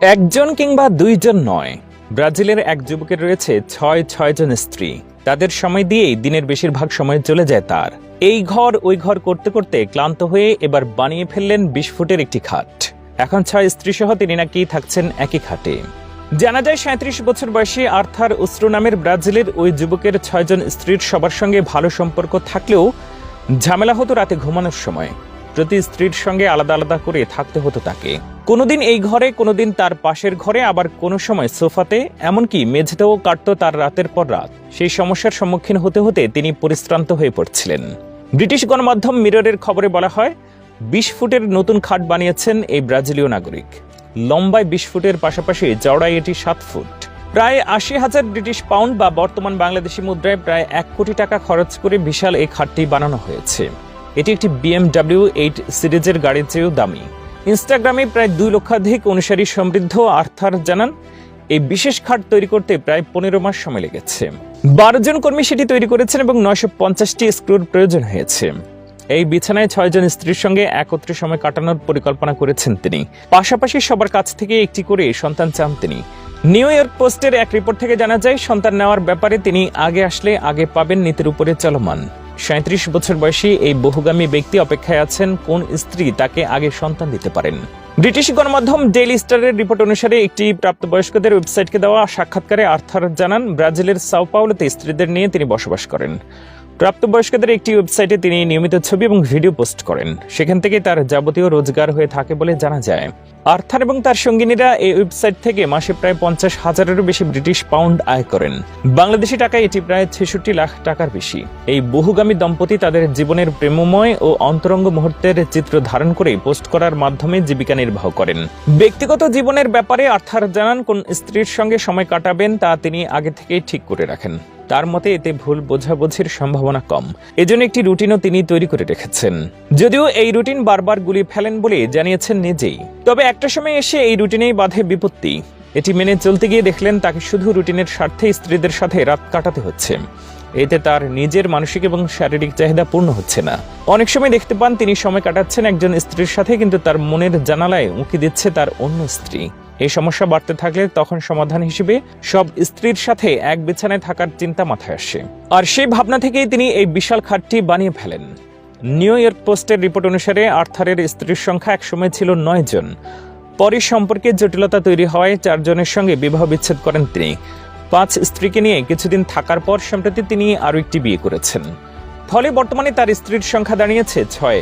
একজন কিংবা দুইজন নয়, ব্রাজিলের এক যুবকের রয়েছে ছয় জন স্ত্রী। তাদের সময় দিয়েই দিনের বেশিরভাগ সময় চলে যায় তার। এই ঘর ওই ঘর করতে করতে ক্লান্ত হয়ে এবার বানিয়ে ফেললেন ২০ ফুটের একটি খাট। এখন ৬ স্ত্রী সহ তিনি নাকি থাকছেন একই খাটে। জানা যায় ৩৭ বছর বয়সী আর্থার উস্ত্রো নামের ব্রাজিলের ওই যুবকের ৬ জন স্ত্রীর সবার সঙ্গে ভালো সম্পর্ক থাকলেও ঝামেলা হতো রাতে ঘুমানোর সময়। প্রতি স্ত্রীর সঙ্গে আলাদা আলাদা করে থাকতে হতো তাকে। কোনোদিন এই ঘরে, কোনোদিন তার পাশের ঘরে, আবার কোনো সময় সোফাতে, এমনকি মেঝেতেও কাটত তার রাতের পর রাত। সেই সমস্যার সম্মুখীন হতে হতে তিনি পরিশ্রান্ত হয়ে পড়ছিলেন। ব্রিটিশ গণমাধ্যম মিররের খবরে বলা হয়, ২০ ফুটের নতুন খাট বানিয়েছেন এই ব্রাজিলীয় নাগরিক। লম্বায় ২০ ফুটের পাশাপাশি চওড়ায় এটি ৭ ফুট। প্রায় ৮০,০০০ ব্রিটিশ পাউন্ড বা বর্তমান বাংলাদেশি মুদ্রায় প্রায় ১ কোটি টাকা খরচ করে বিশাল এই খাটটি বানানো হয়েছে। এটি একটি BMW 8 সিরিজের গাড়ির চেয়েও দামি। ইনস্টাগ্রামে প্রায় ২ লক্ষাধিক অনুসারী সমৃদ্ধ আর্থার জানান, এই বিশেষ খাট তৈরি করতে প্রায় ১৫ মাস সময় লেগেছে। ১২ জন কর্মী সেটি তৈরি করেছেন এবং ৯৫০টি স্ক্রুর প্রয়োজন হয়েছে। এই বিছানায় ৬ জন স্ত্রীর সঙ্গে একত্রে সময় কাটানোর পরিকল্পনা করেছেন তিনি। পাশাপাশি সবার কাছ থেকে একটি করে সন্তান চান তিনি। নিউ ইয়র্ক পোস্টের এক রিপোর্ট থেকে জানা যায়, সন্তান নেওয়ার ব্যাপারে তিনি আগে আসলে আগে পাবেন নীতির উপরে চলমান। ৩৭ বছর বয়সী এই বহুগামী ব্যক্তি অপেক্ষায় আছেন কোন স্ত্রী তাকে আগে সন্তান দিতে পারেন। ব্রিটিশ গণমাধ্যম ডেইলি স্টারের রিপোর্ট অনুসারে একটি প্রাপ্তবয়স্কদের ওয়েবসাইটকে দেওয়া সাক্ষাৎকারে আর্থার জানান, ব্রাজিলের সাও পাওলোতে স্ত্রীদের নিয়ে তিনি বসবাস করেন। প্রাপ্তবয়স্কদের একটি ওয়েবসাইটে তিনি নিয়মিত ছবি এবং ভিডিও পোস্ট করেন। সেখান থেকে তার যাবতীয় রোজগার হয়ে থাকে বলে জানা যায়। আর্থার এবং তার সঙ্গিনীরা এই ওয়েবসাইট থেকে মাসে প্রায় ৫০,০০০-এরও বেশি ব্রিটিশ পাউন্ড আয় করেন। বাংলাদেশি টাকায় এটি প্রায় ৬৬ লাখ টাকার বেশি। এই বহুগামী দম্পতি তাদের জীবনের প্রেমময় ও অন্তরঙ্গ মুহূর্তের চিত্র ধারণ করে পোস্ট করার মাধ্যমে জীবিকা নির্বাহ করেন। ব্যক্তিগত জীবনের ব্যাপারে আর্থার জানান, কোন স্ত্রীর সঙ্গে সময় কাটাবেন তা তিনি আগে থেকেই ঠিক করে রাখেন। তার মতে এতে ভুল বোঝাবুঝির সম্ভাবনা কম। এজন্য একটি রুটিনও তিনি তৈরি করে রেখেছেন। যদিও এই রুটিন বারবার গুলিয়ে ফেলেন বলে জানিয়েছেন নিজেই। তবে একটা সময় এসে এই রুটিনেই বাধে বিপত্তি। এটি মেনে চলতে গিয়ে দেখলেন তাকে শুধু রুটিনের স্বার্থে স্ত্রীদের সাথে রাত কাটাতে হচ্ছে। এতে তার নিজের মানসিক এবং শারীরিক চাহিদা পূর্ণ হচ্ছে না। অনেক সময় দেখতে পান তিনি সময় কাটাচ্ছেন একজন স্ত্রীর সাথে, কিন্তু তার মনের জানালায় উঁকি দিচ্ছে তার অন্য স্ত্রী। এই সমস্যা বাড়তে থাকলে তখন সমাধান হিসেবে সব স্ত্রীর সাথে এক বিছানায় থাকার চিন্তা মাথায় আসে। আর সেই ভাবনা থেকেই তিনি এই বিশাল খাটটি বানিয়ে ফেলেন। নিউ ইয়র্ক পোস্টের রিপোর্ট অনুসারে আর্থারের স্ত্রীর সংখ্যা একসময় ছিল ৯ জন। পরে সম্পর্কে জটিলতা তৈরি হওয়ায় ৪ জনের সঙ্গে বিবাহ বিচ্ছেদ করেন তিনি। ৫ স্ত্রীকে নিয়ে কিছুদিন থাকার পর সম্প্রতি তিনি আরও একটি বিয়ে করেছেন। ফলে বর্তমানে তার স্ত্রীর সংখ্যা দাঁড়িয়েছে ৬।